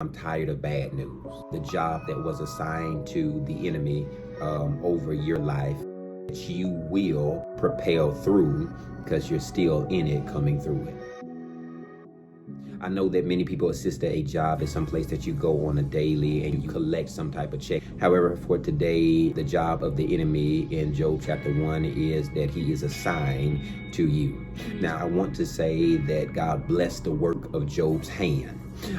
I'm tired of bad news. The job that was assigned to the enemy over your life, that you will propel through because you're still in it, coming through it. I know that many people assist at a job is some place that you go on a daily and you collect some type of check. However, for today, the job of the enemy in Job chapter 1 is that he is assigned to you. Now, I want to say that God blessed the work of Job's hand.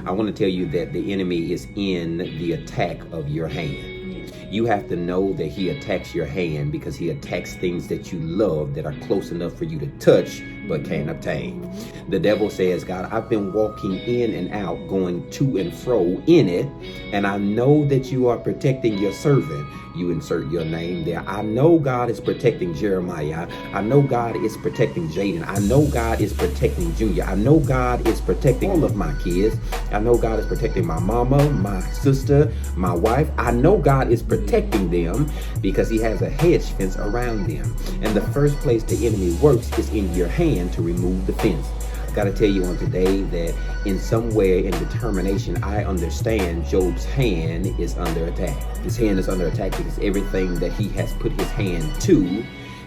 I want to tell you that the enemy is in the attack of your hand. You have to know that he attacks your hand because he attacks things that you love that are close enough for you to touch but can't obtain. The devil says, God, I've been walking in and out, going to and fro in it, and I know that you are protecting your servant. You insert your name there. I know God is protecting Jeremiah. I know God is protecting Jaden. I know God is protecting Junior. I know God is protecting all of my kids. I know God is protecting my mama, my sister, my wife. I know God is protecting them because he has a hedge fence around them. And the first place the enemy works is in your hand to remove the fence. I got to tell you on today that in some way, in determination, I understand Job's hand is under attack. His hand is under attack because everything that he has put his hand to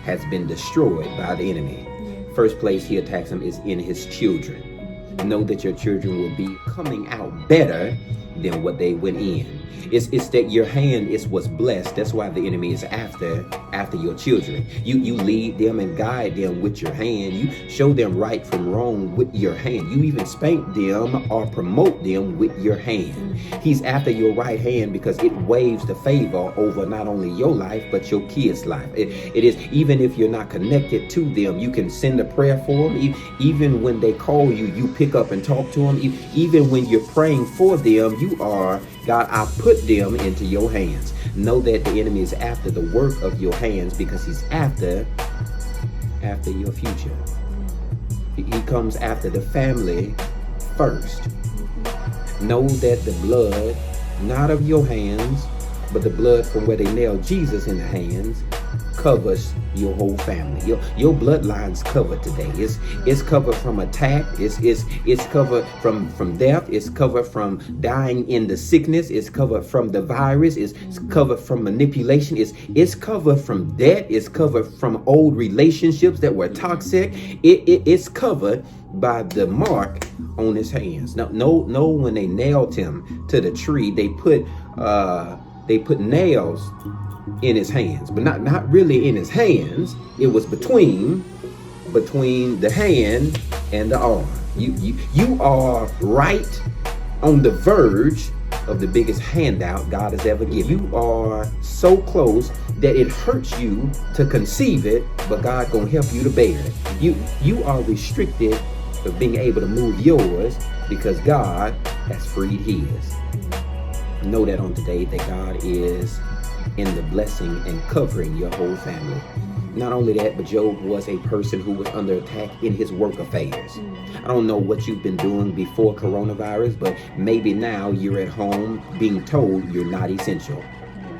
has been destroyed by the enemy. First place he attacks him is in his children. Know that your children will be coming out better than what they went in. It's that your hand is what's blessed. That's why the enemy is after your children. You lead them and guide them with your hand. You show them right from wrong with your hand. You even spank them or promote them with your hand. He's after your right hand because it waves the favor over not only your life but your kids' life. It is, even if you're not connected to them, you can send a prayer for them. Even when they call you, you pick up and talk to them. Even when you're praying for them, you are, God, I put them into your hands. Know that the enemy is after the work of your hands because he's after your future. He comes after the family first. Know that the blood, not of your hands, but the blood from where they nailed Jesus in the hands, covers your whole family. Your bloodline's covered today. It's covered from attack. It's covered from death. It's covered from dying in the sickness. It's covered from the virus. It's covered from manipulation. It's covered from debt. It's covered from old relationships that were toxic. It's covered by the mark on his hands. Now, no, when they nailed him to the tree, they put nails in his hands, but not really in his hands. It was between the hand and the arm. You are right on the verge of the biggest handout God has ever given. You are so close that it hurts you to conceive it, but God gonna help you to bear it. You are restricted of being able to move yours because God has freed his. Know that on today that God is in the blessing and covering your whole family. Not only that, but Job was a person who was under attack in his work affairs. I don't know what you've been doing before coronavirus, but maybe now you're at home being told you're not essential.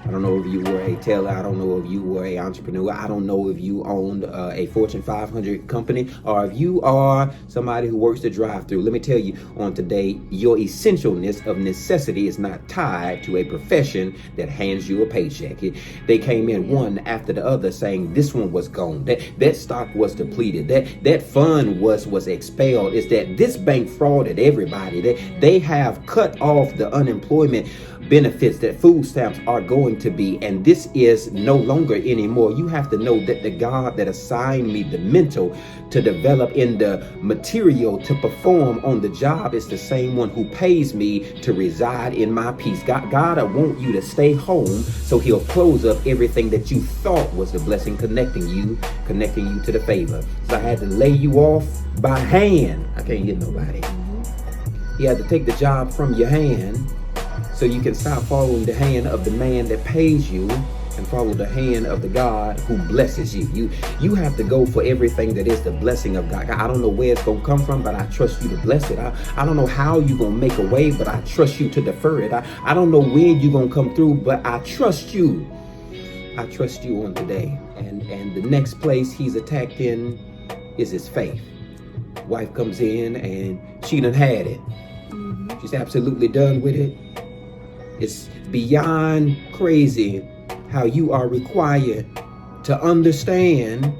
I don't know if you were a teller. I don't know if you were an entrepreneur. I don't know if you owned a Fortune 500 company or if you are somebody who works the drive-through. Let me tell you on today, your essentialness of necessity is not tied to a profession that hands you a paycheck. They came in one after the other saying this one was gone. That stock was depleted. That fund was expelled. It's that this bank frauded everybody. They have cut off the unemployment benefits that food stamps are going to be, and this is no longer anymore. You have to know that the God that assigned me the mental to develop in the material to perform on the job is the same one who pays me to reside in my peace. God, I want you to stay home so he'll close up everything that you thought was the blessing, connecting you to the favor. So I had to lay you off by hand. I can't get nobody. He had to take the job from your hand so you can stop following the hand of the man that pays you and follow the hand of the God who blesses you. You have to go for everything that is the blessing of God. I don't know where it's going to come from, but I trust you to bless it. I don't know how you're going to make a way, but I trust you to defer it. I don't know when you're going to come through, but I trust you. I trust you on today. And the next place he's attacked in is his faith. Wife comes in and she done had it. She's absolutely done with it. It's beyond crazy how you are required to understand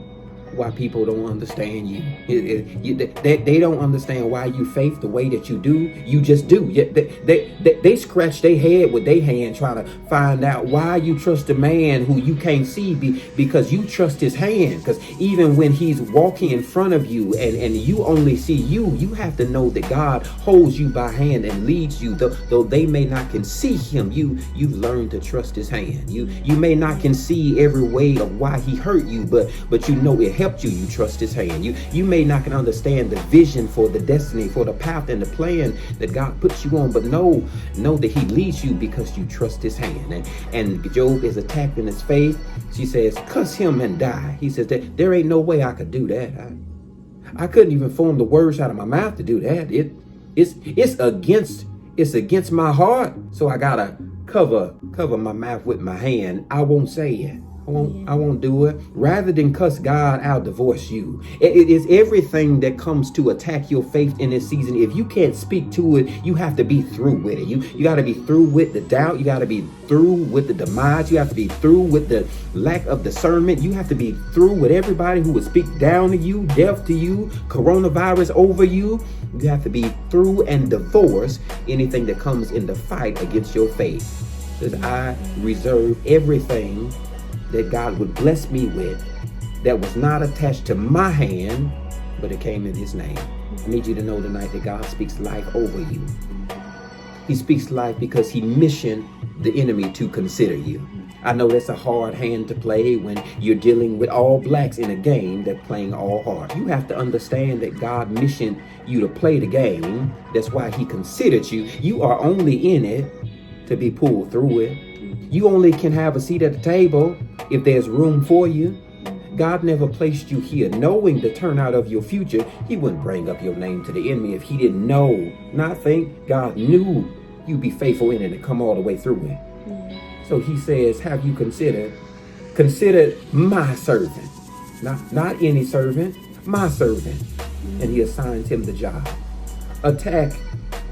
why people don't understand you. They don't understand why you faith the way that you do. You just do. They scratch their head with their hand trying to find out why you trust a man who you can't see because you trust his hand. Because even when he's walking in front of you and you only see you have to know that God holds you by hand and leads you. Though they may not can see him, you've learned to trust his hand. You may not can see every way of why he hurt you, but you know it helped you. You trust his hand. You may not can understand the vision for the destiny, for the path and the plan that God puts you on, but know that he leads you because you trust his hand. And Job is attacked in his faith. She says, "Cuss him and die." He says that there ain't no way I could do that. I couldn't even form the words out of my mouth to do that. It's against my heart. So I gotta cover my mouth with my hand. I won't say it. I won't do it. Rather than cuss God, I'll divorce you. It is everything that comes to attack your faith in this season. If you can't speak to it, you have to be through with it. You got to be through with the doubt. You got to be through with the demise. You have to be through with the lack of discernment. You have to be through with everybody who would speak down to you, death to you, coronavirus over you. You have to be through and divorce anything that comes in the fight against your faith. Because I reserve everything that God would bless me with that was not attached to my hand, but it came in his name. I need you to know tonight that God speaks life over you. He speaks life because he missioned the enemy to consider you. I know that's a hard hand to play when you're dealing with all blacks in a game that's playing all hard. You have to understand that God missioned you to play the game. That's why he considered you. You are only in it to be pulled through it. You only can have a seat at the table if there's room for you. God never placed you here knowing the turnout of your future. He wouldn't bring up your name to the enemy if he didn't know. Not think God knew you'd be faithful in it and come all the way through it. So he says, have you considered my servant? Not any servant, my servant. And he assigns him the job. Attack,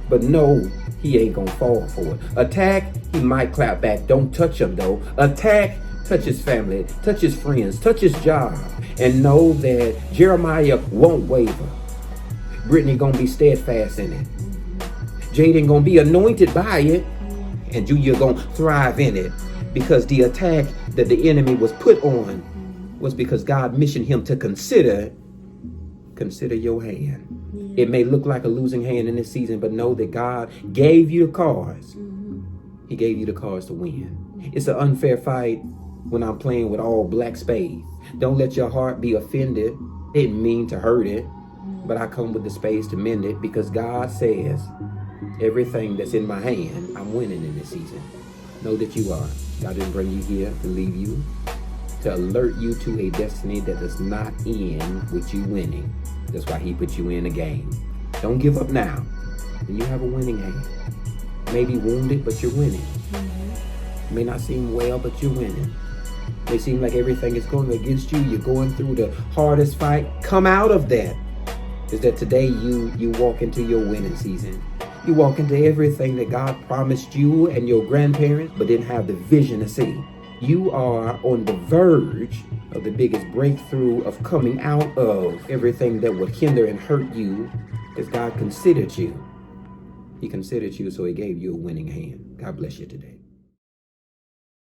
but no, he ain't gonna fall for it. Attack, he might clap back. Don't touch him though. Attack, touch his family, touch his friends, touch his job. And know that Jeremiah won't waver. Brittany gonna be steadfast in it. Jaden gonna be anointed by it. And Julia gonna thrive in it. Because the attack that the enemy was put on was because God missioned him to consider your hand. It may look like a losing hand in this season, but know that God gave you the cards. He gave you the cards to win. It's an unfair fight when I'm playing with all black spades. Don't let your heart be offended. Didn't mean to hurt it, but I come with the spades to mend it because God says everything that's in my hand, I'm winning in this season. Know that you are. God didn't bring you here to leave you, to alert you to a destiny that does not end with you winning. That's why he put you in a game. Don't give up now. And you have a winning hand. Maybe wounded, but you're winning. May not seem well, but you're winning. May seem like everything is going against you. You're going through the hardest fight. Come out of that. Is that today you walk into your winning season. You walk into everything that God promised you and your grandparents, but didn't have the vision to see. You are on the verge of the biggest breakthrough of coming out of everything that would hinder and hurt you, because God considered you. He considered you, so he gave you a winning hand. God bless you today.